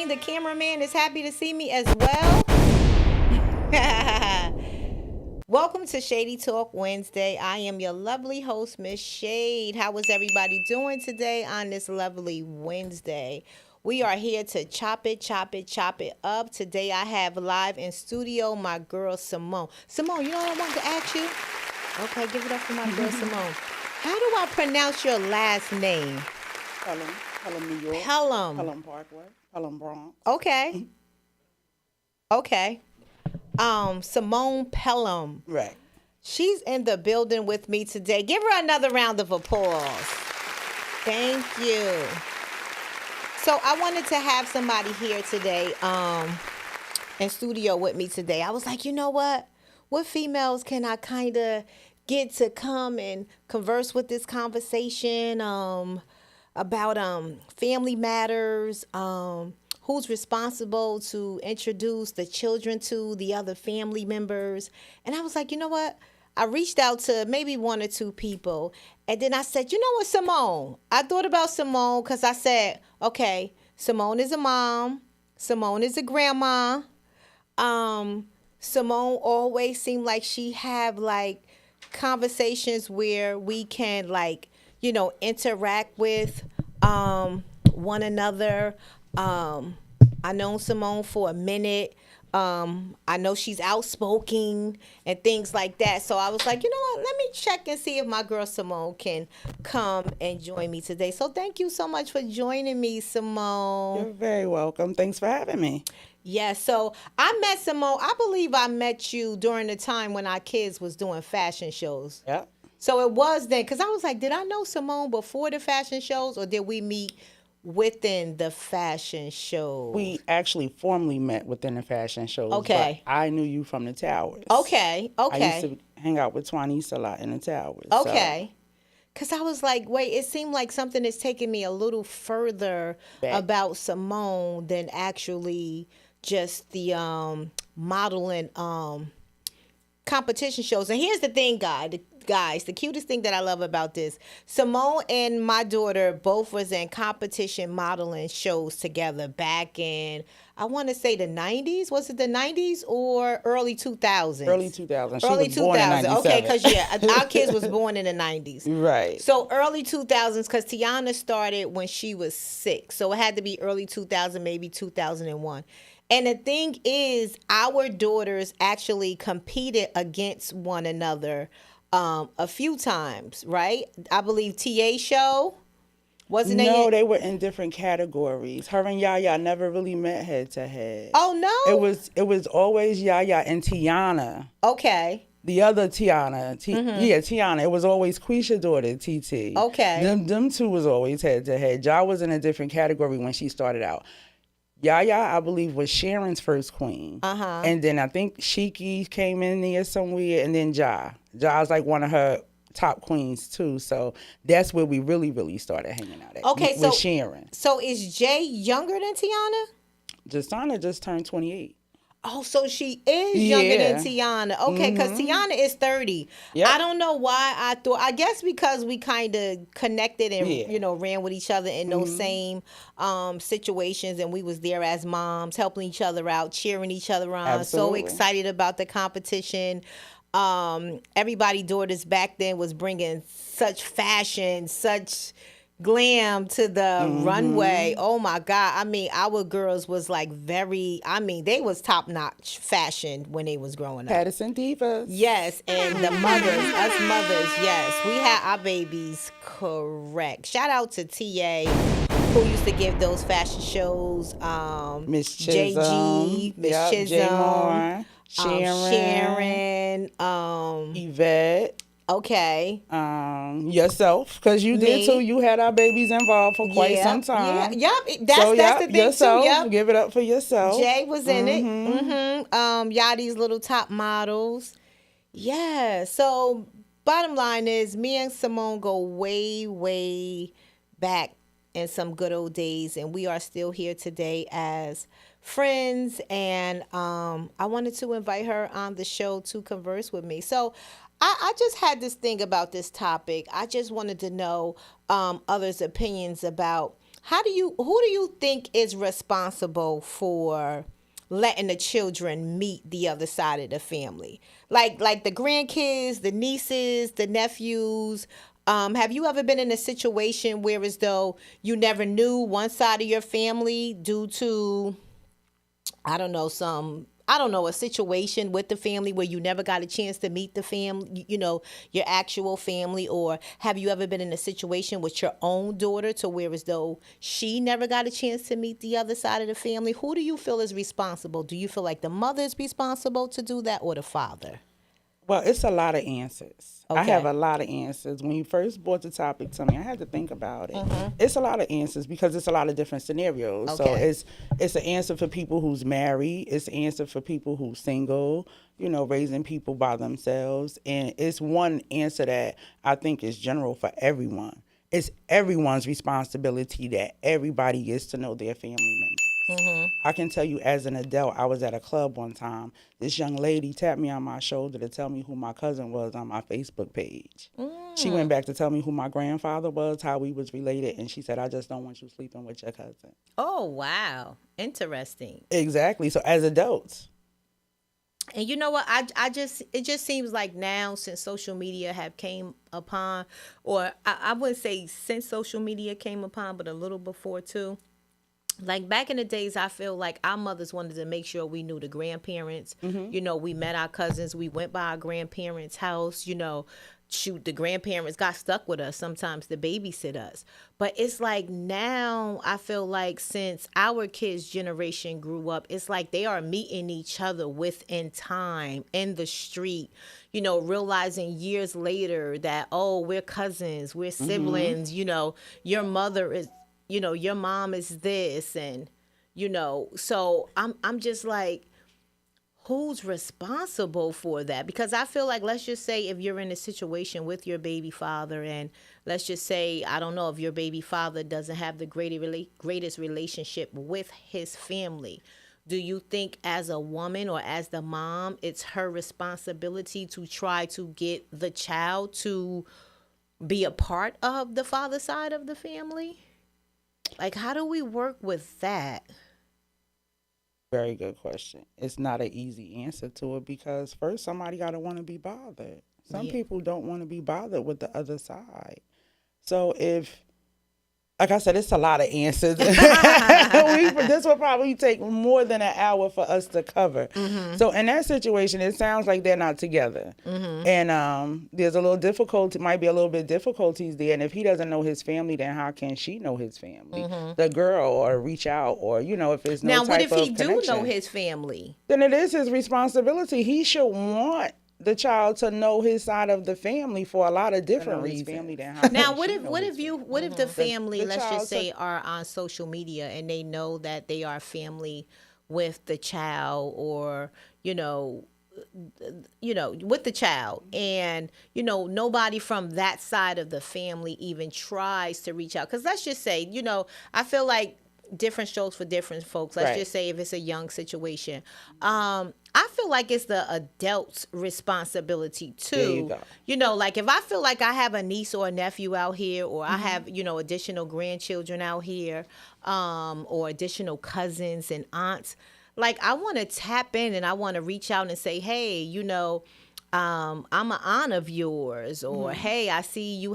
the cameraman is happy to see me as well. Welcome to Shady Talk Wednesday. I am your lovely host, Miss Shade. How is everybody doing today on this lovely Wednesday? We are here to chop it up. Today I have live in studio my girl Samone. Samone, you know what I wanted to ask you? Okay, give it up for my girl Samone. How do I pronounce your last name? Pelham, New York. Pelham. Pelham Parkway. Pelham, Bronx. Okay. Okay. Samone Pelham. Right. She's in the building with me today. Give her another round of applause. Thank you. So I wanted to have somebody here today, in studio with me today. I was like, you know what? What females can I kind of get to come and converse with this conversation about family matters, who's responsible to introduce the children to the other family members. And I was like, you know what? I reached out to maybe one or two people. And then I said, you know what, Samone? I thought about Samone because I said, okay, Samone is a mom. Samone is a grandma. Samone always seemed like she have like conversations where we can like, you know, interact with one another. I known Samone for a minute. I know she's outspoken and things like that. So I was like, you know what? Let me check and see if my girl Samone can come and join me today. So thank you so much for joining me, Samone. You're very welcome. Thanks for having me. Yeah, so I met Samone. I believe I met you during the time when our kids was doing fashion shows. Yep. So it was then, because I was like, did I know Samone before the fashion shows or did we meet within the fashion shows? We actually formally met within the fashion shows. Okay. But I knew you from the towers. Okay. I used to hang out with Twanisa a lot in the towers. Okay. Because I was like, wait, it seemed like something is taking me a little further about Samone than actually just the modeling competition shows. And here's the thing, guys, the cutest thing that I love about this, Samone and my daughter both was in competition modeling shows together back in, I want to say the 90s. Was it the 90s or early 2000s? Early 2000s. Early She was born in 2000s. Okay, 97. because our kids was born in the 90s. Right. So early 2000s, because Tiana started when she was 6. So it had to be early 2000, maybe 2001. And the thing is, our daughters actually competed against one another a few times, right? I believe TA show, wasn't it? No, they were in different categories. Her and Yaya never really met head to head. Oh, no? It was always Yaya and Tiana. Okay. The other Tiana, Tiana. It was always Quisha's daughter, TT. Okay. Them two was always head to head. Ja was in a different category when she started out. Yaya, I believe, was Sharon's first queen. Uh-huh. And then I think Shiki came in there somewhere, and then Ja. Ja's like one of her top queens, too. So that's where we really, really started hanging out at. Okay, with Sharon. So is Jay younger than Tiana? Justana just turned 28. Oh, so she is younger than Tiana. Okay, because Tiana is 30. Yep. I don't know why I thought, I guess because we kind of connected and, you know, ran with each other in those same situations. And we was there as moms, helping each other out, cheering each other on. Absolutely. So excited about the competition. Everybody daughters back then was bringing such fashion, such glam to the runway. Oh my God. I mean, our girls was like they was top notch fashion when they was growing up. Patterson Divas. Yes, and the mothers, us mothers, yes. We had our babies correct. Shout out to TA who used to give those fashion shows. Miss Chisholm. JG, Miss Chisholm. Sharon. Sharon. Yvette. Okay. Yourself, because you did too. You had our babies involved for quite some time. Yeah, yep. That's the thing yourself, too. Yep. Give it up for yourself. Jay was in it. Y'all these little top models. Yeah. So bottom line is, me and Samone go way, way back in some good old days, and we are still here today as friends. And I wanted to invite her on the show to converse with me. So I just had this thing about this topic. I just wanted to know others' opinions about who do you think is responsible for letting the children meet the other side of the family? Like the grandkids, the nieces, the nephews. Have you ever been in a situation where as though you never knew one side of your family due to, a situation with the family where you never got a chance to meet the family, your actual family? Or have you ever been in a situation with your own daughter to where as though she never got a chance to meet the other side of the family? Who do you feel is responsible? Do you feel like the mother is responsible to do that or the father? Well, it's a lot of answers. I have Okay. a lot of answers. When you first brought the topic to me, I had to think about it. It's a lot of answers because it's a lot of different scenarios. So Okay. it's an answer for people who's married. It's an answer for people who's single, raising people by themselves. And it's one answer that I think is general for everyone. It's everyone's responsibility that everybody gets to know their family members. I can tell you as an adult, I was at a club one time. This young lady tapped me on my shoulder to tell me who my cousin was on my Facebook page. She went back to tell me who my grandfather was, how we was related, and she said, I just don't want you sleeping with your cousin. Oh, wow. Interesting. Exactly. So as adults. And you know what? It just seems like now, since social media have came upon, or I wouldn't say since social media came upon, but a little before too. Like back in the days, I feel like our mothers wanted to make sure we knew the grandparents. We met our cousins. We went by our grandparents' house. Shoot, the grandparents got stuck with us sometimes to babysit us. But it's like now I feel like since our kids' generation grew up, it's like they are meeting each other within time in the street, realizing years later that, oh, we're cousins, we're siblings, your mother is, your mom is this. And, so I'm just like, who's responsible for that? Because I feel like, let's just say if you're in a situation with your baby father, and let's just say, I don't know, if your baby father doesn't have the greatest relationship with his family, do you think as a woman or as the mom, it's her responsibility to try to get the child to be a part of the father side of the family? Like, how do we work with that? Very good question. It's not an easy answer to it because first somebody got to want to be bothered. Some Yeah. people don't want to be bothered with the other side. So like I said, it's a lot of answers. This will probably take more than an hour for us to cover. So in that situation, it sounds like they're not together. And there's a little difficulty, might be a little bit difficulties there. And if he doesn't know his family, then how can she know his family? The girl, or reach out, or, if there's no Now, what type if of he do connection, know his family? then it is his responsibility. He should want the child to know his side of the family for a lot of different reasons. Now, what if the family, The let's child just say, are on social media and they know that they are family with the child, or with the child, and nobody from that side of the family even tries to reach out? Because let's just say, I feel like different strokes for different folks. Let's just say if it's a young situation, I feel like it's the adult's responsibility too. Like if I feel like I have a niece or a nephew out here, or I have additional grandchildren out here, or additional cousins and aunts, like I want to tap in and I want to reach out and say, hey, I'm an aunt of yours, or hey, I see you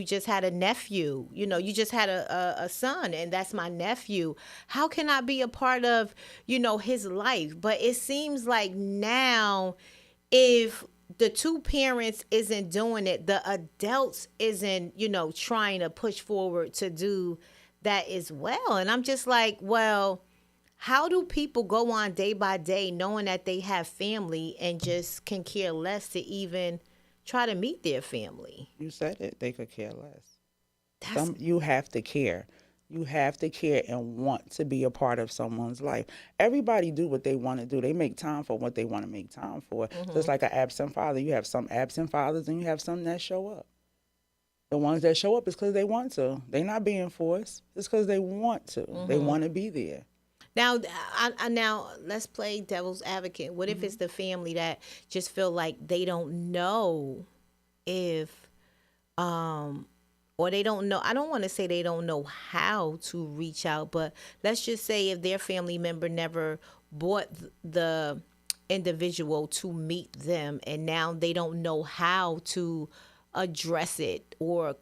just had a nephew, you just had a son, and that's my nephew. How can I be a part of, his life? But it seems like now, if the two parents isn't doing it, the adults isn't, trying to push forward to do that as well. And I'm just like, well, how do people go on day by day knowing that they have family and just can care less to even try to meet their family? You said it. They could care less. You have to care. You have to care and want to be a part of someone's life. Everybody do what they want to do. They make time for what they want to make time for. Just like an absent father. You have some absent fathers and you have some that show up. The ones that show up is because they want to. They're not being forced. It's because they want to. They want to be there. Now, now let's play devil's advocate. What if it's the family that just feel like they don't know if or they don't know. I don't want to say they don't know how to reach out, but let's just say if their family member never brought the individual to meet them, and now they don't know how to address it, or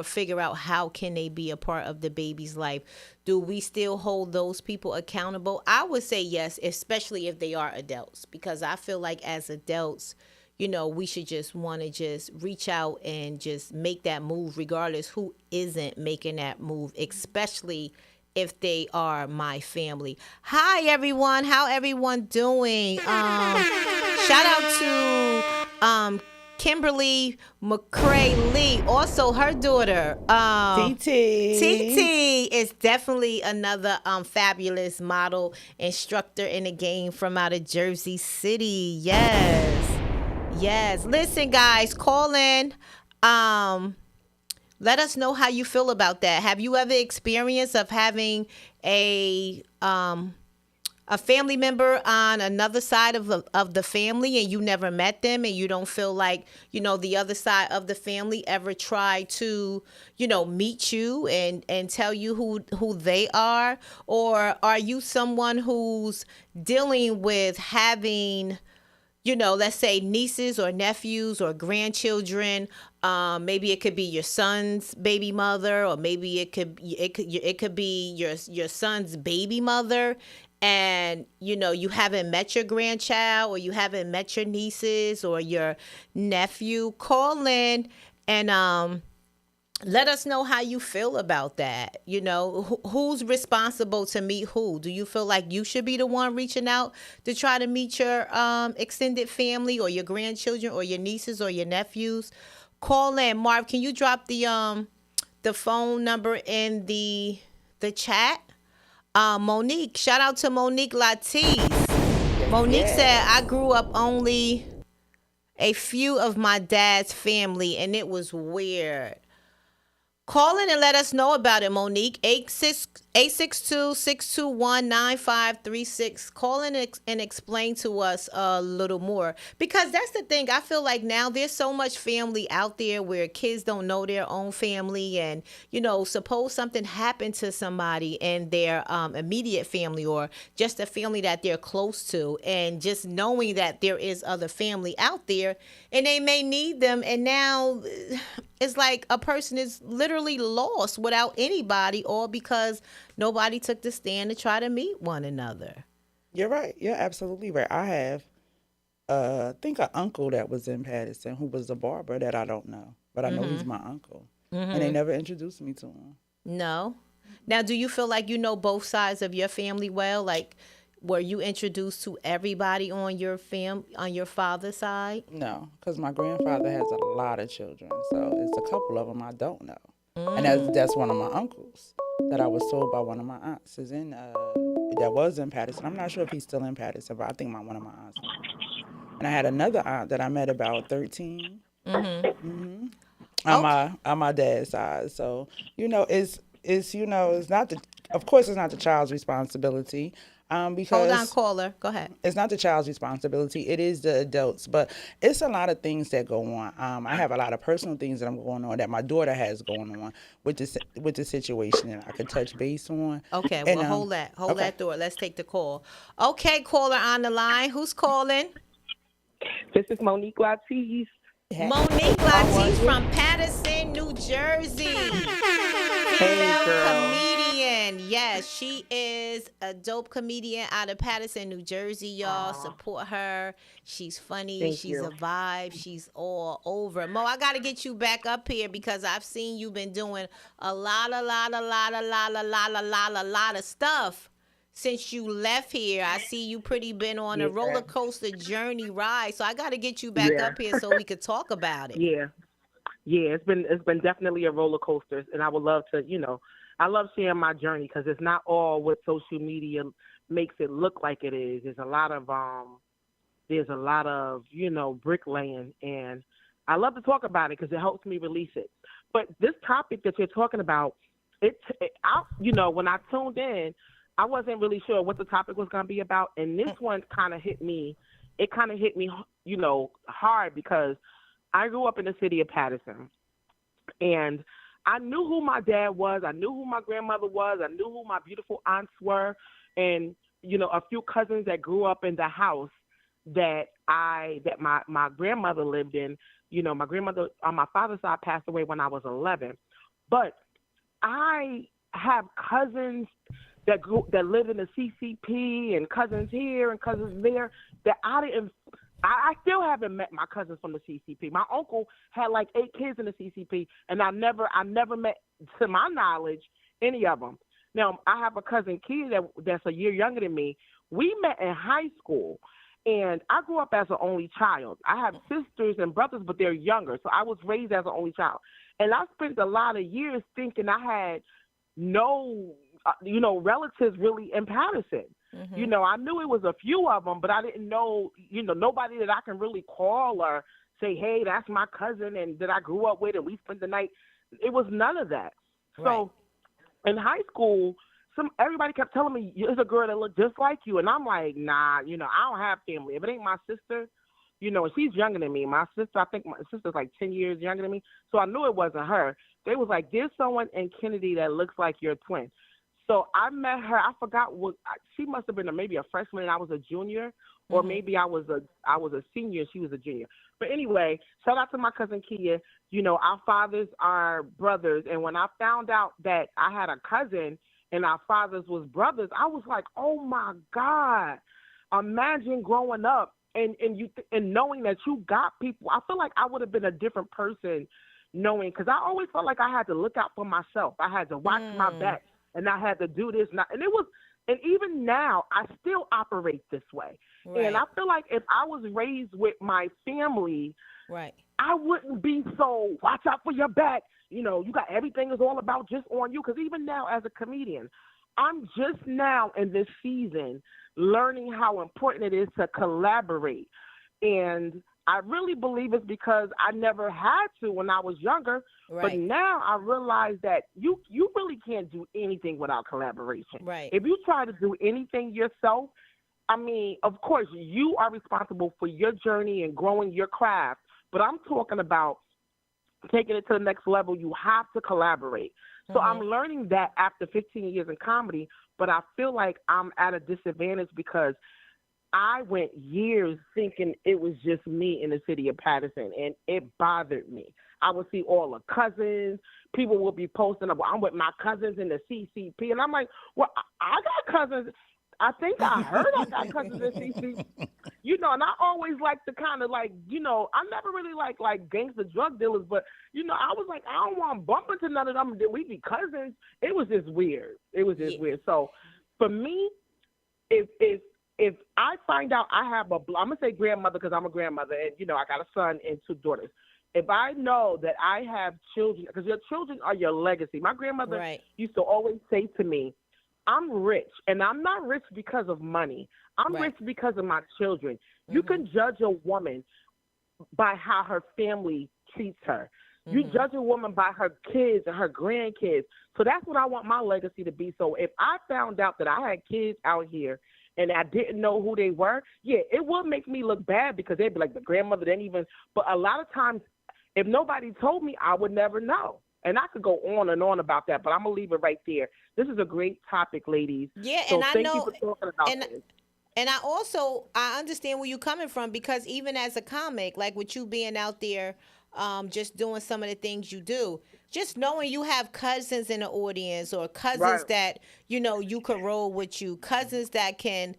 figure out how can they be a part of the baby's life. Do we still hold those people accountable? I would say yes, especially if they are adults, because I feel like as adults, we should just want to just reach out and just make that move, regardless who isn't making that move, especially if they are my family. Hi everyone, how everyone doing? Shout out to Kimberly McCrae Lee, also her daughter. TT. TT is definitely another fabulous model instructor in the game from out of Jersey City. Yes. Yes. Listen, guys, call in. Let us know how you feel about that. Have you ever experienced of having a family member on another side of the family, and you never met them, and you don't feel like the other side of the family ever tried to meet you and tell you who they are? Or are you someone who's dealing with having let's say nieces or nephews or grandchildren? Maybe it could be your son's baby mother, or maybe it could be your son's baby mother, and you haven't met your grandchild, or you haven't met your nieces or your nephew. Call in and let us know how you feel about that. Who's responsible to meet who? Do you feel like you should be the one reaching out to try to meet your extended family, or your grandchildren, or your nieces, or your nephews? Call in. Marv, can you drop the phone number in the chat? Monique, shout out to Monique Latis. Monique said, I grew up only a few of my dad's family, and it was weird. Call in and let us know about it, Monique. 862-621-9536. Call in and explain to us a little more. Because that's the thing. I feel like now there's so much family out there where kids don't know their own family. And, suppose something happened to somebody in their immediate family, or just a family that they're close to. And just knowing that there is other family out there and they may need them. And now it's like a person is literally lost without anybody, all because nobody took the stand to try to meet one another. You're right. You're absolutely right. I have, I think, an uncle that was in Patterson who was a barber that I don't know, but I know he's my uncle. And they never introduced me to him. No. Now, do you feel like you know both sides of your family well? Like, were you introduced to everybody on your father's side? No, because my grandfather has a lot of children, so it's a couple of them I don't know. And that's one of my uncles that I was told by one of my aunts is that was in Patterson. I'm not sure if he's still in Patterson, but I think one of my aunts. And I had another aunt that I met about 13. On my dad's side. So it's not of course it's not the child's responsibility. Because hold on, caller, go ahead. It's not the child's responsibility. It is the adults, but it's a lot of things that go on. I have a lot of personal things that I'm going on that my daughter has going on with the situation, and I could touch base on. Okay, well, hold that door. Let's take the call. Okay, caller on the line. Who's calling? This is Monique Latis. Monique Latis from Patterson, New Jersey. Female comedian. Yes, she is a dope comedian out of Patterson, New Jersey, y'all. Support her. She's funny. She's a vibe. She's all over. Mo, I got to get you back up here because I've seen you've been doing a lot of stuff since you left here. I see you been on a roller coaster journey ride. So I got to get you back up here so we could talk about it. Yeah, it's been definitely a roller coaster, and I would love to, I love sharing my journey because it's not all what social media makes it look like it is. There's a lot of bricklaying, and I love to talk about it because it helps me release it. But this topic that you're talking about, when I tuned in, I wasn't really sure what the topic was going to be about, and this one kind of hit me. It kind of hit me, hard because I grew up in the city of Patterson, And I knew who my dad was. I knew who my grandmother was. I knew who my beautiful aunts were. And, you know, a few cousins that grew up in the house that my grandmother lived in. You know, my grandmother on my father's side passed away when I was 11. But I have cousins that lived in the CCP, and cousins here and cousins there that I still haven't met my cousins from the CCP. My uncle had like 8 kids in the CCP, and I never met, to my knowledge, any of them. Now, I have a cousin, Kia, that's a year younger than me. We met in high school, and I grew up as an only child. I have sisters and brothers, but they're younger, so I was raised as an only child. And I spent a lot of years thinking I had no, relatives really in Patterson. Mm-hmm. You know, I knew it was a few of them, but I didn't know, nobody that I can really call or say, hey, that's my cousin and that I grew up with and we spent the night. It was none of that. Right. So in high school, everybody kept telling me, there's a girl that looked just like you. And I'm like, nah, I don't have family. If it ain't my sister, she's younger than me. My sister, I think my sister's like 10 years younger than me. So I knew it wasn't her. They was like, there's someone in Kennedy that looks like your twin. So I met her. I forgot she must have been maybe a freshman and I was a junior, or maybe I was a senior and she was a junior. But anyway, shout out to my cousin Kia. Our fathers are brothers. And when I found out that I had a cousin and our fathers was brothers, I was like, oh my God, imagine growing up and knowing that you got people. I feel like I would have been a different person knowing, because I always felt like I had to look out for myself. I had to watch my back. And I had to do this. And even now, I still operate this way. Right. And I feel like if I was raised with my family, right, I wouldn't be so, watch out for your back. You got everything is all about just on you. Because even now, as a comedian, I'm just now in this season learning how important it is to collaborate. And I really believe it's because I never had to when I was younger. Right. But now I realize that you really can't do anything without collaboration. Right. If you try to do anything yourself, I mean, of course, you are responsible for your journey and growing your craft. But I'm talking about taking it to the next level. You have to collaborate. So I'm learning that after 15 years in comedy, but I feel like I'm at a disadvantage because I went years thinking it was just me in the city of Patterson, and it bothered me. I would see all the cousins. People would be posting about, I'm with my cousins in the CCP. And I'm like, well, I got cousins. I think I heard I got cousins in CCP. And I always like to kind of like, I never really like gangster drug dealers, but, I was like, I don't want to bump into none of them. We be cousins. It was just weird. Weird. So for me, if I find out I have I'm going to say grandmother because I'm a grandmother and, I got a son and 2 daughters. If I know that I have children, because your children are your legacy. My grandmother used to always say to me, I'm rich, and I'm not rich because of money. I'm rich because of my children. You can judge a woman by how her family treats her. You judge a woman by her kids and her grandkids. So that's what I want my legacy to be. So if I found out that I had kids out here and I didn't know who they were, it would make me look bad because they'd be like, the grandmother didn't even. But a lot of times, if nobody told me, I would never know. And I could go on and on about that, but I'm going to leave it right there. This is a great topic, ladies. Yeah, so and I thank know, you for talking about this. And I understand where you're coming from, because even as a comic, like with you being out there, just doing some of the things you do, just knowing you have cousins in the audience, or cousins that, you could roll with you, cousins that can,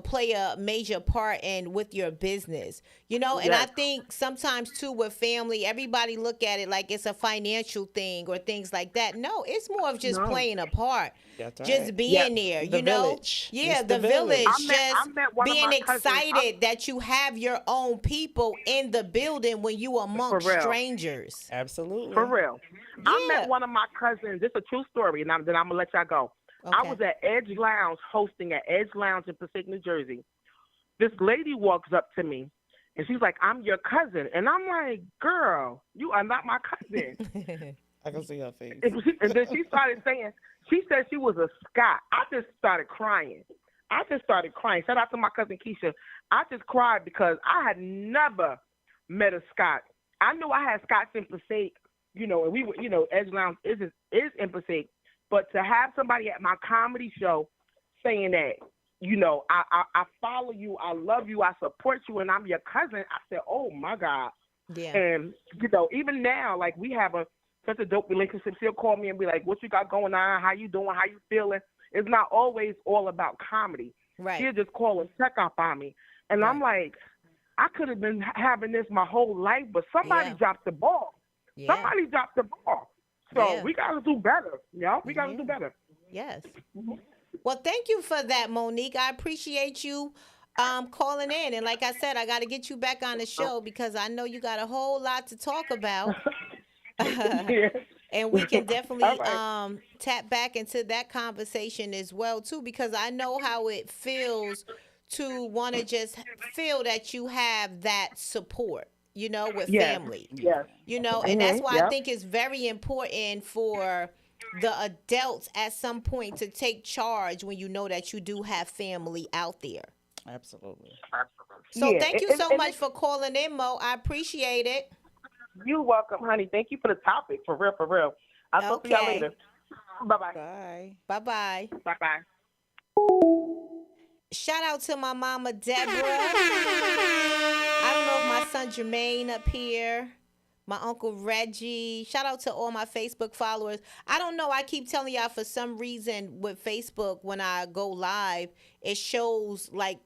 play a major part with your business, and I think sometimes too with family, everybody look at it like it's a financial thing or things like that. No, it's more of just playing a part. That's right. Just being there, the village. Yeah, the village. Just being excited that you have your own people in the building when you amongst strangers. Absolutely. For real. Yeah. I met one of my cousins. It's a true story, and then I'm going to let y'all go. Okay. I was at Edge Lounge, hosting at Edge Lounge in Pacific, New Jersey. This lady walks up to me, and she's like, I'm your cousin. And I'm like, girl, you are not my cousin. I can see her face. And then she started saying, she said she was a Scot. I just started crying. Shout out to my cousin Keisha. I just cried because I had never met a Scot. I knew I had Scots in Passaic, and we were, Edge Lounge is empathy, but to have somebody at my comedy show saying that, I follow you, I love you, I support you, and I'm your cousin, I said, oh my God. Yeah. And, even now, like, we have such a dope relationship. She'll call me and be like, what you got going on? How you doing? How you feeling? It's not always all about comedy. Right. She'll just call and check up on me. And I'm like, I could have been having this my whole life, but somebody dropped the ball. Yeah. Somebody dropped the ball. So we got to do better. We got to do better. Yes. Well, thank you for that, Monique. I appreciate you calling in. And like I said, I got to get you back on the show because I know you got a whole lot to talk about. And we can definitely tap back into that conversation as well, too, because I know how it feels to want to just feel that you have that support, with family. Yes. And that's why I think it's very important for the adults at some point to take charge when you know that you do have family out there. Absolutely. So thank you so much for calling in, Mo. I appreciate it. You're welcome, honey. Thank you for the topic. For real, for real. I'll talk to y'all later. Bye-bye. Bye. Bye-bye. Bye-bye. Shout out to my mama, Deborah. I don't know if my son Jermaine up here, my uncle Reggie. Shout out to all my Facebook followers. I don't know. I keep telling y'all for some reason with Facebook, when I go live, it shows like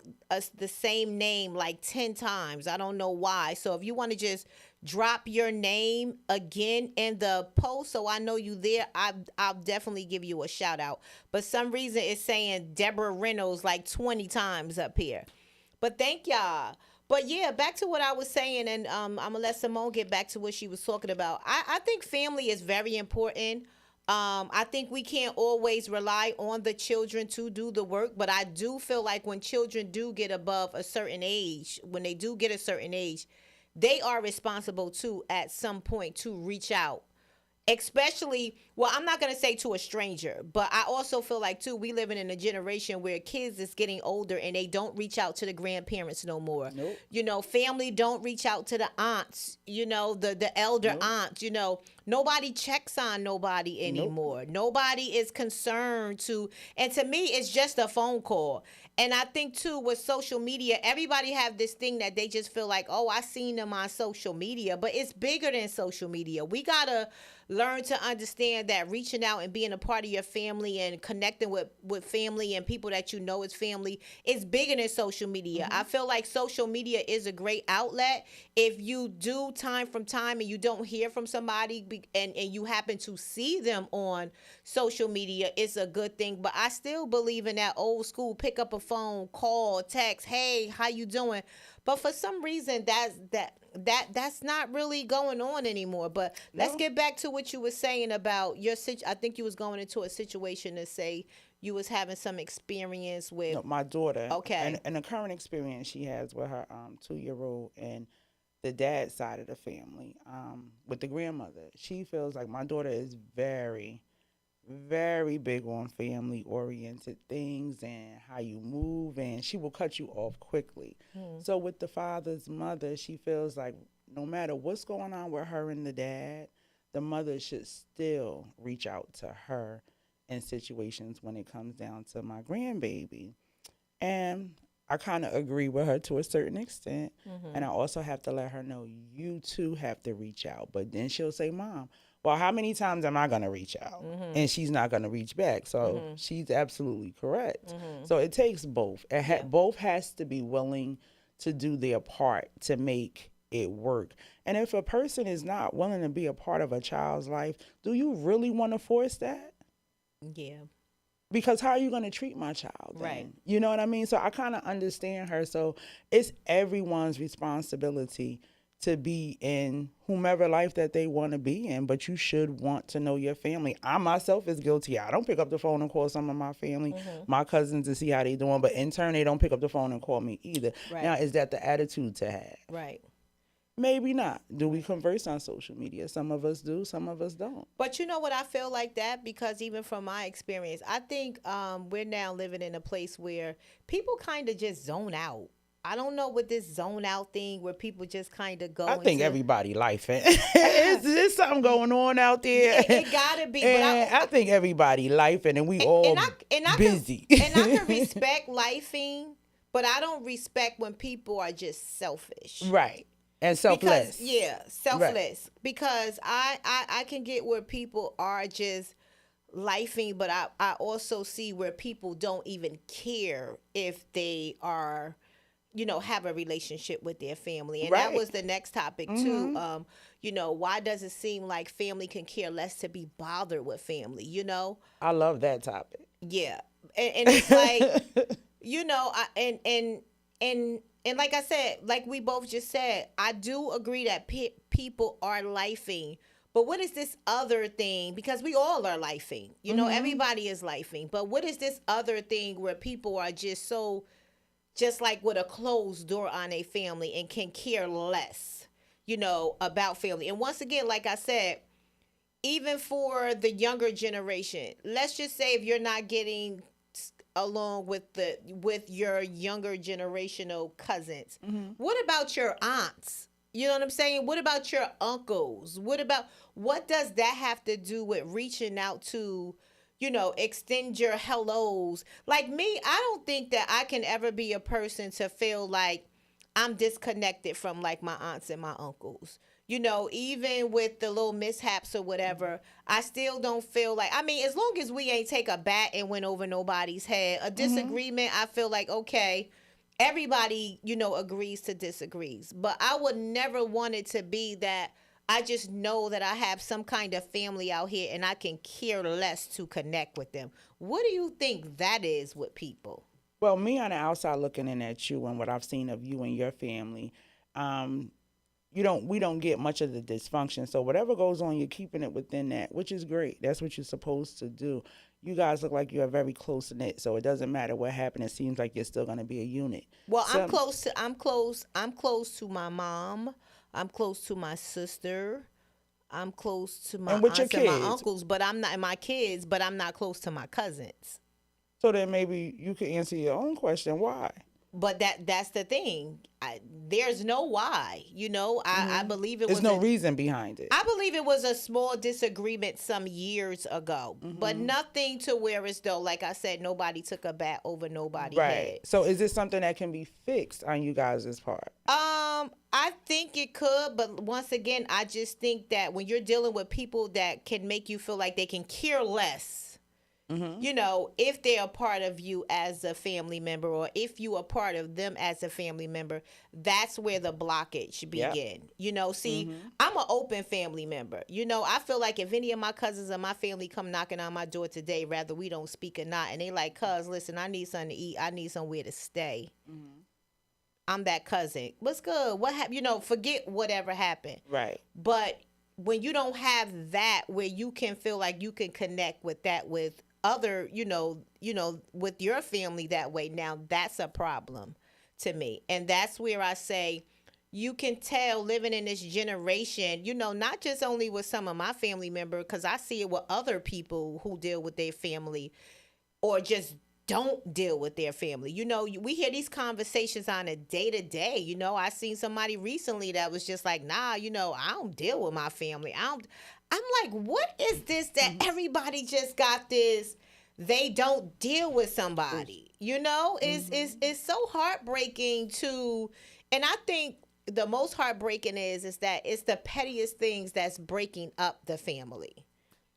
the same name like 10 times. I don't know why. So if you want to just drop your name again in the post so I know you there, I'll definitely give you a shout out. But some reason it's saying Deborah Reynolds like 20 times up here. But thank y'all. But yeah, back to what I was saying, and I'm gonna let Samone get back to what she was talking about. I think family is very important. I think we can't always rely on the children to do the work, but I do feel like when children do get above a certain age, when they do get a certain age, they are responsible too at some point to reach out. Especially, well, I'm not going to say to a stranger, but I also feel like, too, we living in a generation where kids is getting older and they don't reach out to the grandparents no more. Nope. Family don't reach out to the aunts, the elder aunts, Nobody checks on nobody anymore. Nope. Nobody is concerned and to me, it's just a phone call. And I think, too, with social media, everybody have this thing that they just feel like, oh, I seen them on social media. But it's bigger than social media. We got to learn to understand that reaching out and being a part of your family and connecting with family and people that you know is family is bigger than social media. Mm-hmm. I feel like social media is a great outlet. If you do time from time and you don't hear from somebody and you happen to see them on social media, it's a good thing. But I still believe in that old school, pick up a phone, call, text, hey, how you doing? But for some reason, that's not really going on anymore. But let's get back to what you were saying about your I think you was going into a situation to say you was having some experience with. No, my daughter. Okay. And the current experience she has with her 2-year-old and the dad side of the family, with the grandmother. She feels like my daughter is very, very big on family-oriented things and how you move, and she will cut you off quickly. So with the father's mother, she feels like no matter what's going on with her and the dad, the mother should still reach out to her in situations when it comes down to my grandbaby. And I kind of agree with her to a certain extent. Mm-hmm. And I also have to let her know you too have to reach out. But then she'll say, Mom, well, how many times am I going to reach out? Mm-hmm. And she's not going to reach back. So she's absolutely correct. Mm-hmm. So it takes both. Both has to be willing to do their part to make it work. And if a person is not willing to be a part of a child's life, do you really want to force that? Yeah. Because how are you going to treat my child then? Right. You know what I mean? So I kind of understand her. So it's everyone's responsibility to be in whomever life that they want to be in, but you should want to know your family. I myself is guilty. I don't pick up the phone and call some of my family, my cousins, to see how they doing, but in turn, they don't pick up the phone and call me either. Right. Now, is that the attitude to have? Right. Maybe not. Do we converse on social media? Some of us do, some of us don't. But you know what, I feel like that because even from my experience, I think we're now living in a place where people kind of just zone out. I don't know what this zone out thing where people just kind of I go think into. everybody life there's something going on out there. It gotta be, but And I think everybody life and we and all I busy. I can respect lifing, but I don't respect when people are just selfish. Right. And selfless. Because yeah, selfless. Right. Because I can get where people are just lifing, but I also see where people don't even care if they are, have a relationship with their family. And that Right. was the next topic too. Why does it seem like family can care less to be bothered with family, I love that topic. Yeah. And it's like, and like I said, like we both just said, I do agree that people are lifing. But what is this other thing? Because we all are lifing. Everybody is lifing. But what is this other thing where people are just so, just like with a closed door on a family and can care less, about family? And once again, like I said, even for the younger generation, let's just say if you're not getting along with your younger generational cousins, what about your aunts? You know what I'm saying? What about your uncles? What does that have to do with reaching out to, extend your hellos? Like me, I don't think that I can ever be a person to feel like I'm disconnected from like my aunts and my uncles. Even with the little mishaps or whatever, I still don't feel like, I mean, as long as we ain't take a bat and went over nobody's head, a disagreement, I feel like, okay, everybody, agrees to disagrees. But I would never want it to be that I just know that I have some kind of family out here and I can care less to connect with them. What do you think that is with people? Well, me on the outside looking in at you and what I've seen of you and your family, we don't get much of the dysfunction. So whatever goes on, you're keeping it within that, which is great. That's what you're supposed to do. You guys look like you are very close knit, so it doesn't matter what happened. It seems like you're still going to be a unit. Well, I'm close to my mom. I'm close to my sister. I'm close to my And with your aunts and my kids. uncles, but I'm not my kids, but I'm not close to my cousins. So then maybe you could answer your own question. Why? But that's the thing. There's no why. I believe it was There's no reason behind it. I believe it was a small disagreement some years ago, but nothing to where as though, like I said, nobody took a bat over nobody's head. Right. So is this something that can be fixed on you guys' part? I think it could, but once again, I just think that when you're dealing with people that can make you feel like they can care less, if they're a part of you as a family member or if you are part of them as a family member, that's where the blockage begin. See, I'm an open family member. I feel like if any of my cousins or my family come knocking on my door today, rather we don't speak or not, and they like, cuz, listen, I need something to eat. I need somewhere to stay. I'm that cousin. What's good? What happened? Forget whatever happened. Right. But when you don't have that where you can feel like you can connect with that with other, with your family that way, now that's a problem to me. And that's where I say you can tell living in this generation, not just only with some of my family members, because I see it with other people who deal with their family or just don't deal with their family. We hear these conversations on a day-to-day. I seen somebody recently that was just like, nah, I don't deal with my family. I'm like, what is this that everybody just got this, they don't deal with somebody, it's so heartbreaking and I think the most heartbreaking is that it's the pettiest things that's breaking up the family.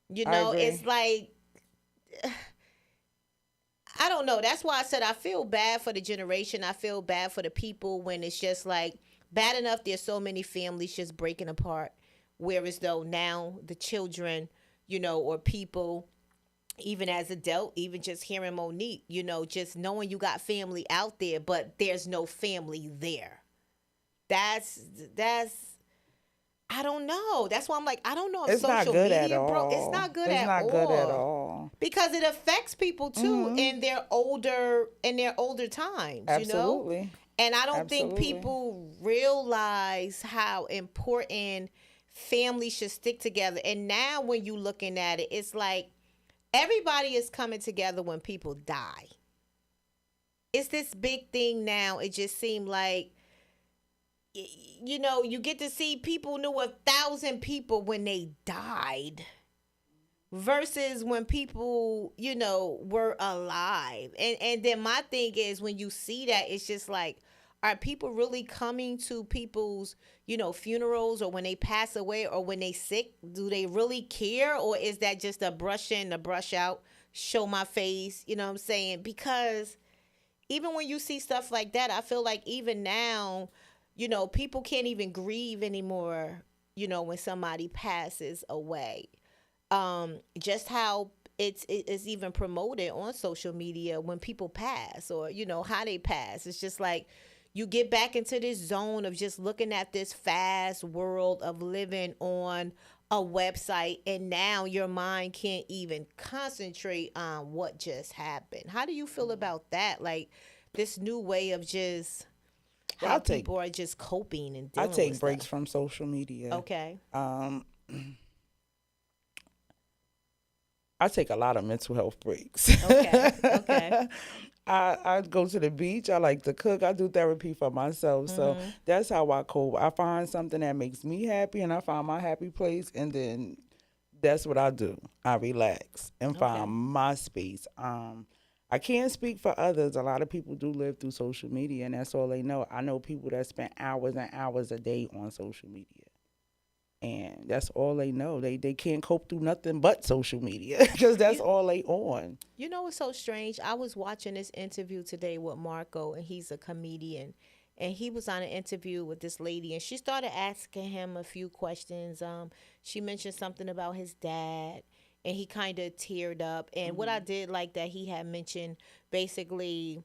It's like, I don't know. That's why I said I feel bad for the generation. I feel bad for the people when it's just like bad enough there's so many families just breaking apart. Whereas though now the children, or people, even as adult, even just hearing Monique, just knowing you got family out there, but there's no family there. That's I don't know. That's why I'm like, I don't know if It's social not good media, at all. bro. It's not good at all. It's not good at all. Because it affects people too in their older times, Absolutely. And I don't Absolutely. think people realize how important family should stick together. And now when you looking at it, it's like everybody is coming together when people die. it's this big thing now. It just seemed like, you know, you get to see people knew 1,000 people when they died versus when people, you know, were alive. And then my thing is, when you see that, it's just like, are people really coming to people's, you know, funerals, or when they pass away, or when they sick? Do they really care, or is that just a brush in, a brush out, show my face? You know what I'm saying? Because even when you see stuff like that, I feel like even now, you know, people can't even grieve anymore, you know, when somebody passes away. Just how it's even promoted on social media when people pass, or you know how they pass. It's just like you get back into this zone of just looking at this fast world of living on a website, and now your mind can't even concentrate on what just happened. How do you feel about that? Like this new way of just how people are just coping and I dealing take with breaks stuff. from social media. Okay. I take a lot of mental health breaks. Okay. Okay. I go to the beach. I like to cook. I do therapy for myself. So that's how I cope. I find something that makes me happy, and I find my happy place, and then that's what I do. I relax and Okay. find my space. I can't speak for others. A lot of people do live through social media, and that's all they know. I know people that spend hours and hours a day on social media. And that's all they know. They can't cope through nothing but social media because that's You, all they on. you know what's so strange? I was watching this interview today with Marco, and he's a comedian. And he was on an interview with this lady, and she started asking him a few questions. She mentioned something about his dad, and he kind of teared up. And what I did like that he had mentioned basically,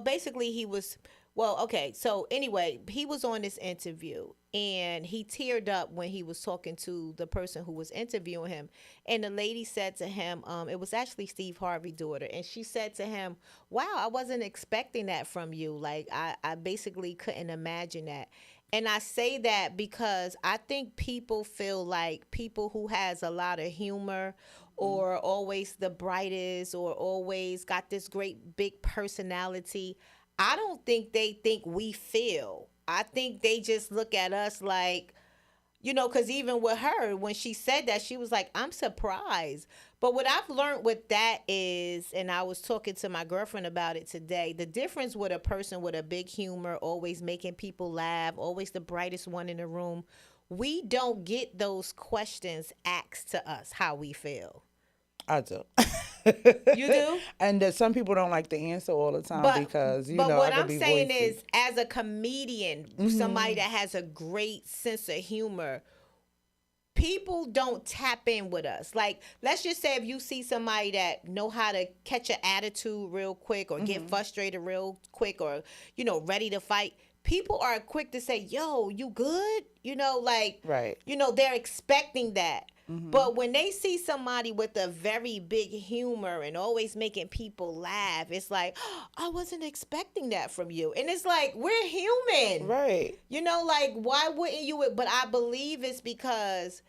basically he was, okay. So anyway, he was on this interview, and he teared up when he was talking to the person who was interviewing him. And the lady said to him, it was actually Steve Harvey's daughter, and she said to him, "Wow, I wasn't expecting that from you. Like I basically couldn't imagine that." And I say that because I think people feel like people who has a lot of humor, or always the brightest, or always got this great big personality, I don't think they think we feel. I think they just look at us like, you know, because even with her, when she said that, she was like, "I'm surprised." But what I've learned with that is, and I was talking to my girlfriend about it today, the difference with a person with a big humor, always making people laugh, always the brightest one in the room, we don't get those questions asked to us how we feel. I do. You do? And that some people don't like the answer all the time But because, but I what could I'm be saying voicey. is, as a comedian, somebody that has a great sense of humor, people don't tap in with us. Like, let's just say if you see somebody that know how to catch an attitude real quick, or get frustrated real quick, or ready to fight, people are quick to say, "Yo, you good?" Like, Right. they're expecting that. But when they see somebody with a very big humor and always making people laugh, it's like, "Oh, I wasn't expecting that from you." And it's like, we're human. Right. Like, why wouldn't you? But I believe it's because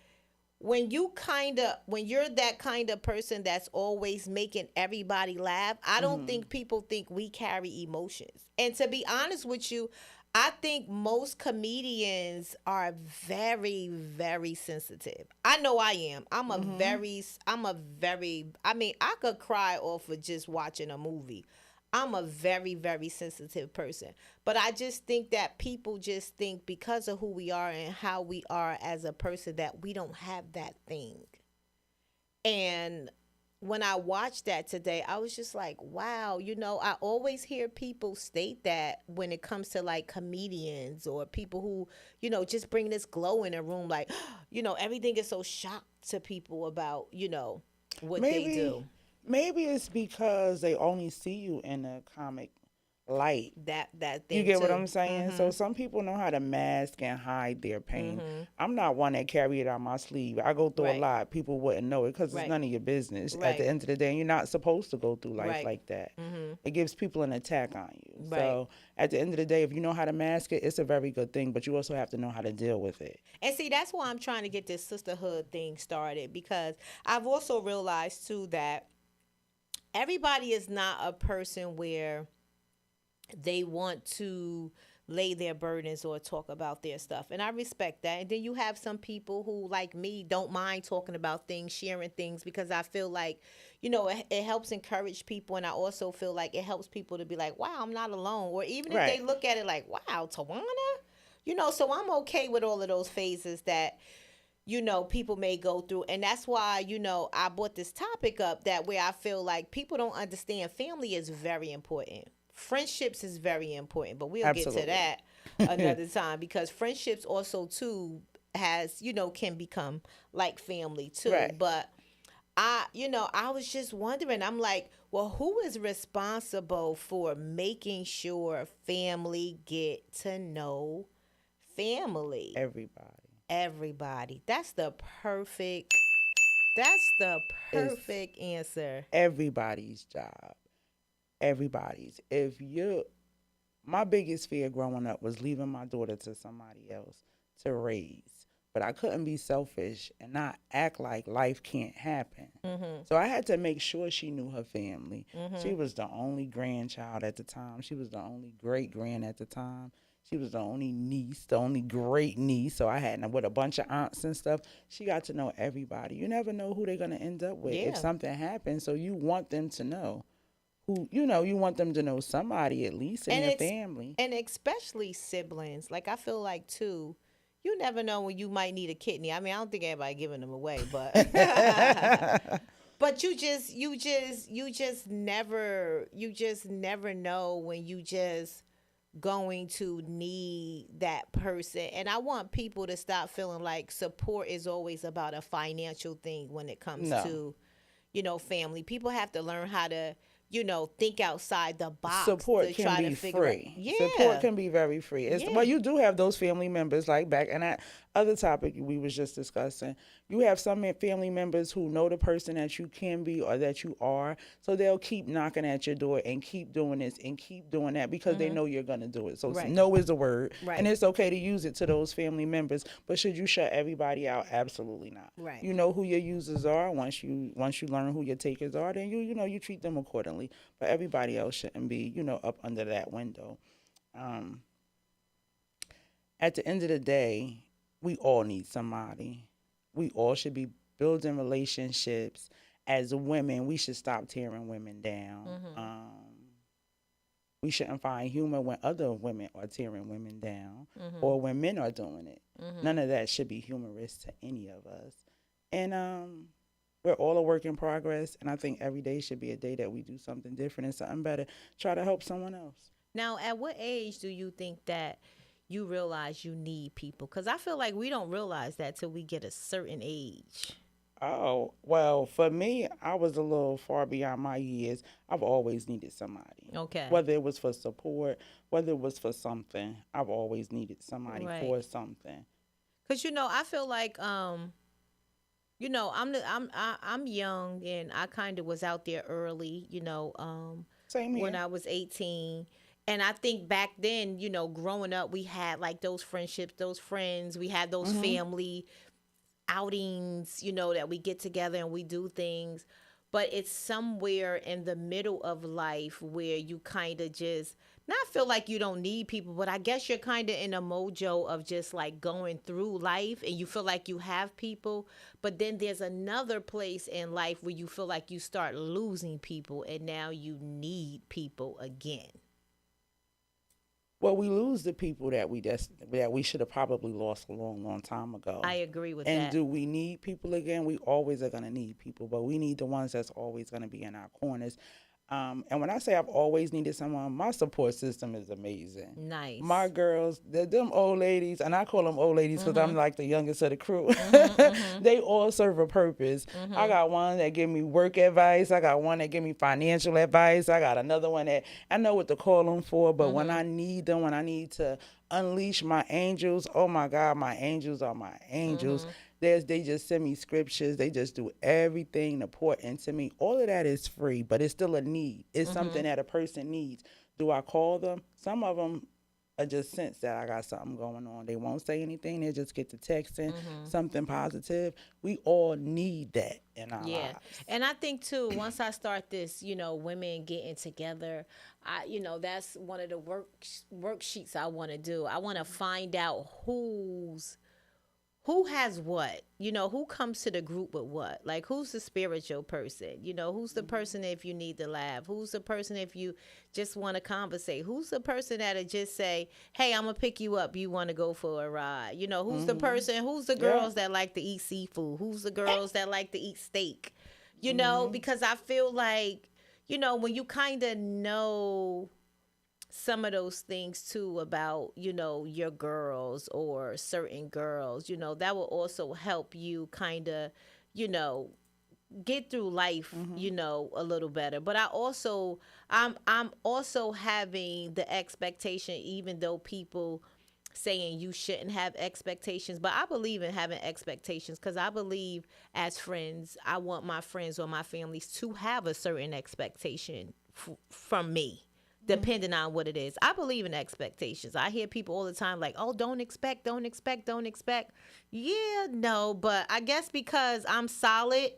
when you're that kind of person that's always making everybody laugh, I don't think people think we carry emotions. And to be honest with you, I think most comedians are very, very sensitive. I know I am. I mean, I could cry off of just watching a movie. I'm a very, very sensitive person. But I just think that people just think because of who we are and how we are as a person that we don't have that thing. And when I watched that today, I was just like, wow, I always hear people state that when it comes to like comedians or people who, just bring this glow in a room, like, everything is so shocked to people about, what they Maybe do. maybe it's because they only see you in a comic light. That You thing get what too. I'm saying? So some people know how to mask and hide their pain. I'm not one that carry it on my sleeve. I go through a Right. lot. People wouldn't know it because it's Right. none of your business. At Right. the end of the day, you're not supposed to go through life Right. like that. It gives people an attack on you. Right. So at the end of the day, if you know how to mask it, it's a very good thing. But you also have to know how to deal with it. And see, that's why I'm trying to get this sisterhood thing started, because I've also realized too that everybody is not a person where they want to lay their burdens or talk about their stuff. And I respect that. And then you have some people who, like me, don't mind talking about things, sharing things, because I feel like, it helps encourage people. And I also feel like it helps people to be like, wow, I'm not alone. Or even if they Right. look at it like, wow, Tawana? So I'm okay with all of those phases that, people may go through. And that's why, I brought this topic up, that where I feel like people don't understand family is very important. Friendships is very important, but we'll get to Absolutely. that another time, because friendships also too has, can become like family too. Right. But I was just wondering, I'm like, well, who is responsible for making sure family get to know family? Everybody. Everybody. That's the It's perfect answer. everybody's job. Everybody's. My biggest fear growing up was leaving my daughter to somebody else to raise. But I couldn't be selfish and not act like life can't happen. Mhm. So I had to make sure she knew her family. She Mhm. was the only grandchild at the time. She was the only great grand at the time. She was the only niece, the only great niece. So I had with a bunch of aunts and stuff. She got to know everybody. You never know who they're gonna end up with if Yeah. something happens. So you want them to know who you want them to know somebody at least in And their ex- family. and especially siblings. Like, I feel like too, you never know when you might need a kidney. I mean, I don't think everybody giving them away, but but you just never know when you just going to need that person. And I want people to stop feeling like support is always about a financial thing when it comes No. to, family. People have to learn how to, think outside the box Support to can try to be figure out. free. Support Yeah. can be very free. Yeah. Well, you do have those family members like back and that other topic we was just discussing. You have some family members who know the person that you can be or that you are, so they'll keep knocking at your door and keep doing this and keep doing that because they know you're gonna do it. So Right. no is a word, and Right. it's okay to use it to those family members. But should you shut everybody out? Absolutely not. Right. You know who your users are. Once you learn who your takers are, then you treat them accordingly. But everybody else shouldn't be up under that window. Um, at the end of the day, we all need somebody. We all should be building relationships. As women, we should stop tearing women down. Mhm. We shouldn't find humor when other women are tearing women down Mhm. or when men are doing it. Mhm. None of that should be humorous to any of us. And we're all a work in progress. And I think every day should be a day that we do something different and something better. Try to help someone else. Now, at what age do you think that you realize you need people? Because I feel like we don't realize that till we get a certain age. Oh, well, for me, I was a little far beyond my years. I've always needed somebody. Okay. Whether it was for support, whether it was for something, I've always needed somebody Right. for something. Because I feel like I'm young, and I kind of was out there early. Same When here. I was 18. And I think back then, growing up, we had like those friendships, those friends, we had those Hmm. family outings, that we get together and we do things. But it's somewhere in the middle of life where you kind of just not feel like you don't need people, but I guess you're kind of in a mojo of just like going through life and you feel like you have people. But then there's another place in life where you feel like you start losing people and now you need people again. Well, we lose the people that we should have probably lost a long, long time ago. I agree with And that. do we need people again? We always are going to need people, but we need the ones that's always going to be in our corners. And when I say I've always needed someone, my support system is amazing. Nice. My girls, them old ladies, and I call them old ladies because I'm like the youngest of the crew. Mm-hmm. They all serve a purpose. I Mm-hmm. got one that give me work advice. I got one that give me financial advice. I got another one that I know what to call them for. But when Mm-hmm. I need them, when I need to unleash my angels, oh my God, my angels are my angels. Mm-hmm. They just send me scriptures. They just do everything to pour into me. All of that is free, but it's still a need. It's Mm-hmm. something that a person needs. Do I call them? Some of them just sense that I got something going on. They won't say anything. They just get to texting something positive. We all need that in our Yeah. lives. And I think too, once I start this, women getting together, that's one of the worksheets I want to do. I want to find out who has what, who comes to the group with what, like who's the spiritual person, who's the person if you need to laugh, who's the person if you just want to conversate, who's the person that'll just say, hey, I'm gonna pick you up, you want to go for a ride, who's the person, who's the girls that like to eat seafood, who's the girls that like to eat steak, because I feel like, when you kind of know some of those things too about, your girls or certain girls, that will also help you kind of, get through life, a little better. But I'm also having the expectation, even though people saying you shouldn't have expectations, but I believe in having expectations, because I believe as friends, I want my friends or my families to have a certain expectation from me, depending on what it is. I believe in expectations. I hear people all the time like, oh, don't expect. Yeah, no, but I guess because I'm solid,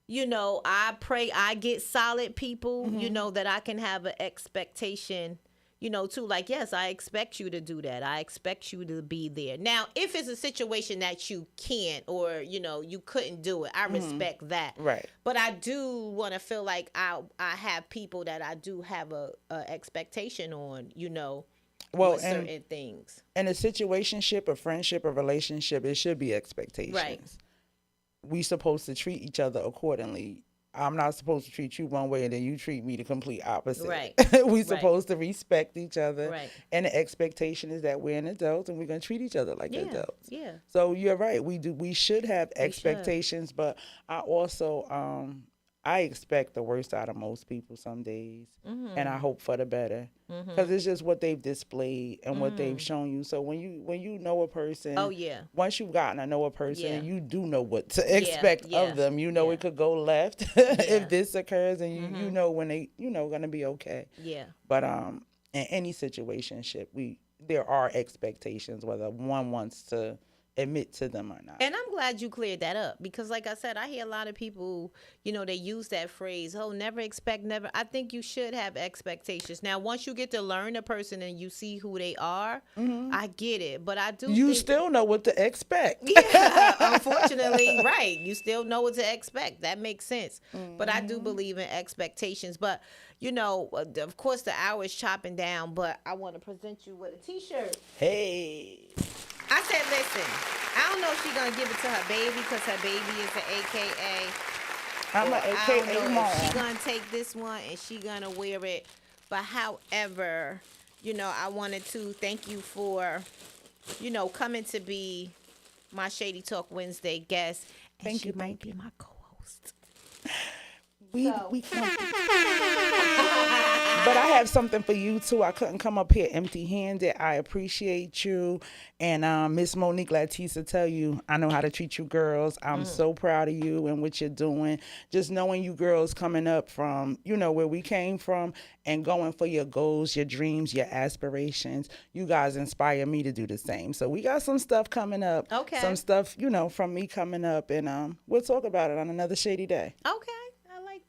I pray I get solid people, that I can have an expectation, too. Like, yes, I expect you to do that. I expect you to be there. Now, if it's a situation that you can't, or, you couldn't do it, I respect that. Right. But I do want to feel like I have people that I do have a expectation on, with certain things. In a situationship, a friendship, a relationship, it should be expectations. Right. We supposed to treat each other accordingly. I'm not supposed to treat you one way and then you treat me the complete opposite. Right. We supposed to respect each other. Right. And the expectation is that we're an adult and we're going to treat each other like adults. Yeah. So you're right. We should have expectations, but I also I expect the worst out of most people some days, and I hope for the better, because it's just what they've displayed and what they've shown you. So when you know a person, once you've gotten to know a person, you do know what to expect of them. It could go left if this occurs, and you know when they gonna be okay. Yeah. But in any situationship, there are expectations, whether one wants to admit to them or not. And I'm glad you cleared that up, because like I said, I hear a lot of people, they use that phrase, oh, never expect, never. I think you should have expectations. Now, once you get to learn a person and you see who they are, I get it. But I do You still know what to expect. Yeah, unfortunately, right. You still know what to expect. That makes sense. But I do believe in expectations. But, of course, the hour is chopping down, but I want to present you with a T-shirt. Hey. I said, listen, I don't know if she's going to give it to her baby, because her baby is an AKA. I'm an AKA mom. She's going to take this one and she's going to wear it. But however, I wanted to thank you for, coming to be my Shady Talk Wednesday guest. And she might be my co-host. We come. But I have something for you too. I couldn't come up here empty-handed. I appreciate you, and Miss Monique Latisa tell you I know how to treat you girls. I'm so proud of you and what you're doing. Just knowing you girls coming up from where we came from and going for your goals, your dreams, your aspirations. You guys inspire me to do the same. So we got some stuff coming up. Okay. Some stuff from me coming up, and we'll talk about it on another shady day. Okay.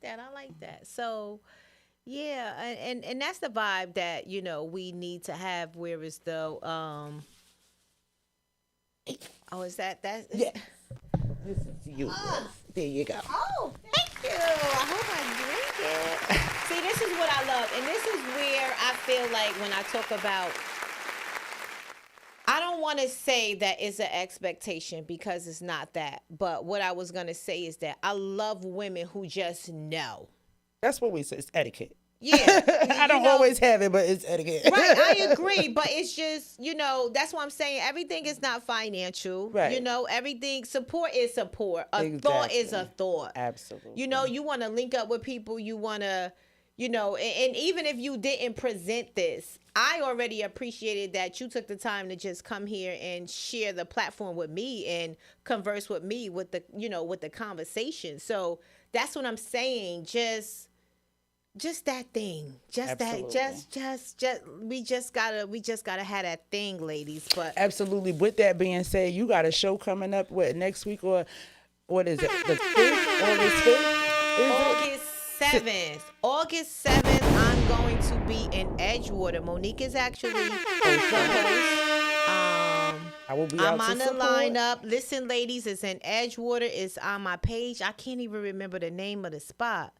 I like that. So, yeah, and that's the vibe that, we need to have, where is the, is that? Yeah. This is you. There you go. Oh, thank you. I hope I drink it. See, this is what I love. And this is where I feel like when I talk about, I don't want to say that it's an expectation, because it's not that. But what I was going to say is that I love women who just know. That's what we say. It's etiquette. Yeah. I don't always have it, but it's etiquette. Right. I agree. But it's just, that's what I'm saying. Everything is not financial. Right. Everything, support is support. A thought is a thought. Absolutely. You want to link up with people. You want to, and even if you didn't present this, I already appreciated that you took the time to just come here and share the platform with me and converse with me with the, with the conversation. So that's what I'm saying. Just, just that thing, just Absolutely. we just gotta have that thing, ladies. But Absolutely. With that being said, you got a show coming up with next week, or what is it? The 5th, August 5th? Is it? August 7th, I'm going to be in Edgewater. Monique is actually the host. I will be I'm out to on the support. lineup. Listen, ladies, it's in Edgewater. It's on my page. I can't even remember the name of the spot.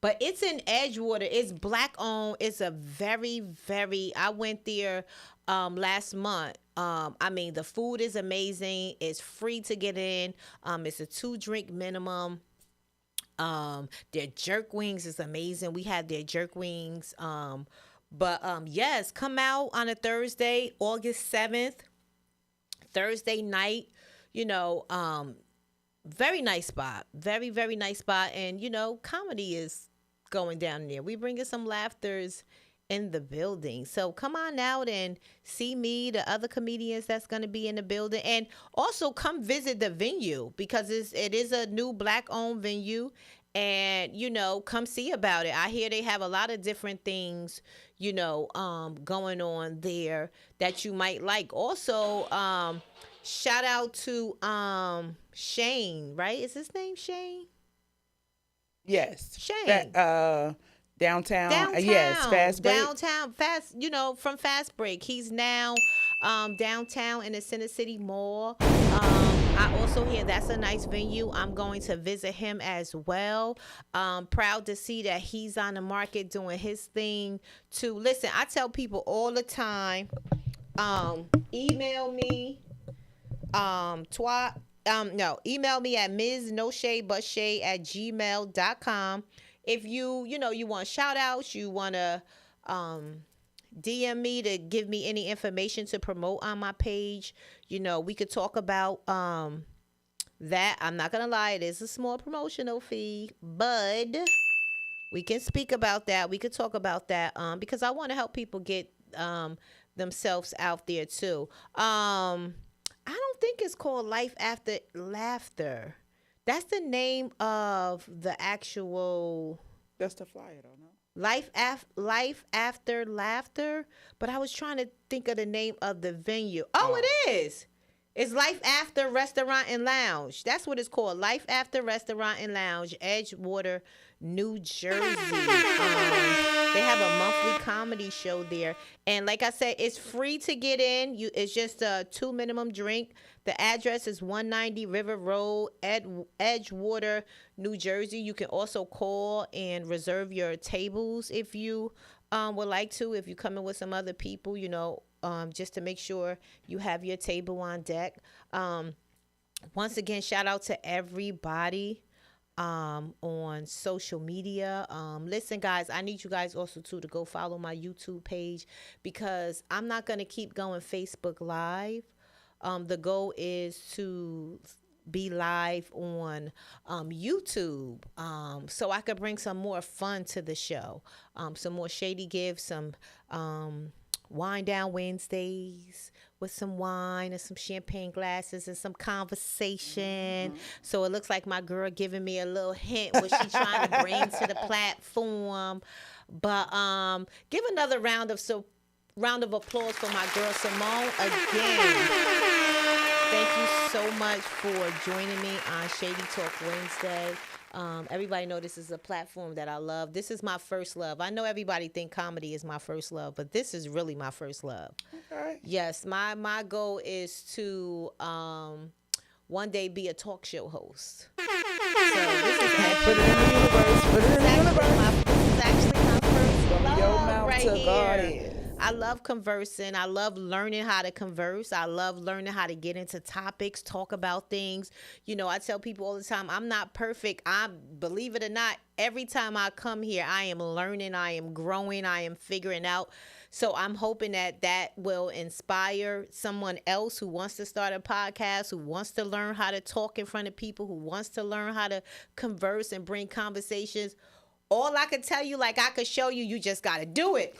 But it's in Edgewater. It's black owned. It's a very, very. I went there last month. I mean, the food is amazing. It's free to get in. It's a 2-drink minimum. Their jerk wings is amazing. We had their jerk wings. But yes, come out on a Thursday, August 7th, Thursday night. You know, very nice spot. Very, very nice spot. And, you know, comedy is going down there. We bringing some laughters in the building. So come on out and see me, the other comedians that's going to be in the building. And also come visit the venue because it is a new black owned venue. And, you know, come see about it. I hear they have a lot of different things, you know, going on there that you might like. Also, shout out to Shane, right? Is his name Shane? Yes. Shane. Downtown. Downtown. Yes, Fast Break. Downtown. Fast, you know, from Fast Break. He's now downtown in the Center City Mall. I also hear that's a nice venue. I'm going to visit him as well. Proud to see that he's on the market doing his thing too. Listen, I tell people all the time, email me, email me at msnoshadebutshade@gmail.com. If you know, you want shout outs, you want to DM me to give me any information to promote on my page, you know, we could talk about that. I'm not gonna lie, it is a small promotional fee, but we can speak about that. We could talk about that because I want to help people get themselves out there too. I don't think it's called Life After Laughter. That's the name of the actual. That's the flyer, though, no? Life After Laughter. But I was trying to think of the name of the venue. Oh, it is. It's Life After Restaurant and Lounge. That's what it's called. Life After Restaurant and Lounge, Edgewater, New Jersey. They have a monthly comedy show there. And like I said, it's free to get in. It's just a 2 minimum drink. The address is 190 River Road, Edgewater, New Jersey. You can also call and reserve your tables if you would like to. If you come in with some other people, you know, just to make sure you have your table on deck. Once again, shout out to everybody on social media. Listen, guys, I need you guys also too to go follow my YouTube page because I'm not going to keep going Facebook Live. The goal is to be live on YouTube so I could bring some more fun to the show, some more shady gifts, some Wine Down Wednesdays with some wine and some champagne glasses and some conversation. So it looks like my girl giving me a little hint what she's trying to bring to the platform. But give another round of applause for my girl Samone again. Thank you so much for joining me on Shady Talk Wednesday. Everybody know this is a platform that I love. This is my first love. I know everybody think comedy is my first love, but this is really my first love. Okay. Yes, my goal is to one day be a talk show host. So this is actually, Put it in the universe. Put it in the universe. this is actually my first From your love mouth right to here. God is. I love conversing. I love learning how to converse. I love learning how to get into topics, talk about things. You know, I tell people all the time, I'm not perfect. Believe it or not, every time I come here, I am learning, I am growing, I am figuring out. So I'm hoping that will inspire someone else who wants to start a podcast, who wants to learn how to talk in front of people, who wants to learn how to converse and bring conversations. All I could tell you, like I could show you, you just got to do it.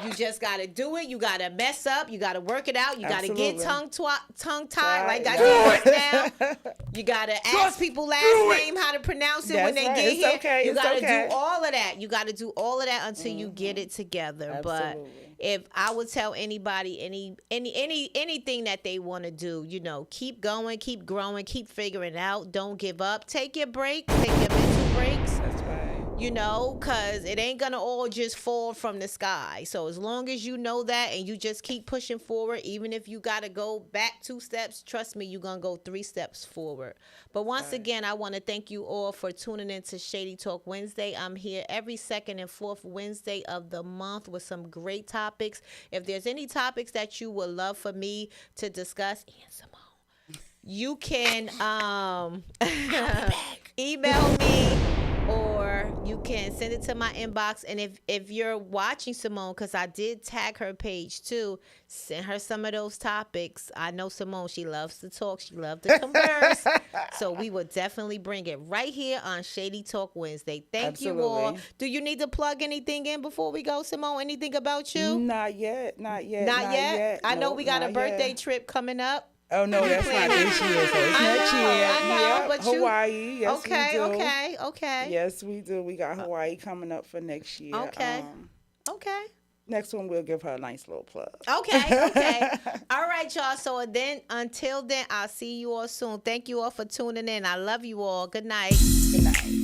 You just got to do it. You got to mess up. You got to work it out. You got to get tongue-tied like I did just now. You got to ask people last name how to pronounce it when they get here. Okay. You got to okay. do all of that. You got to do all of that until you get it together. Absolutely. But if I would tell anybody anything that they want to do, you know, keep going, keep growing, keep figuring it out. Don't give up. Take your breaks. Take your mental breaks. That's right. You know, because it ain't going to all just fall from the sky. So as long as you know that and you just keep pushing forward, even if you got to go back 2 steps, trust me, you're going to go 3 steps forward. But once again, I want to thank you all for tuning in to Shady Talk Wednesday. I'm here every second and fourth Wednesday of the month with some great topics. If there's any topics that you would love for me to discuss, and Simone, you can email me, or you can send it to my inbox. And if you're watching Simone, because I did tag her page too, send her some of those topics. I know Simone, she loves to talk. She loves to converse. So we will definitely bring it right here on Shady Talk Wednesday. Thank you all. Do you need to plug anything in before we go, Simone? Anything about you? Not yet. Not Not yet? I know Nope, we got a not birthday yet. trip coming up. Oh, no, that's not this year. So it's next year. I know, Yep, but you... Hawaii. Yes, okay, we do. okay. Yes, we do. We got Hawaii coming up for next year. Okay. Next one, we'll give her a nice little plug. Okay. All right, y'all. So then, until then, I'll see you all soon. Thank you all for tuning in. I love you all. Good night. Good night.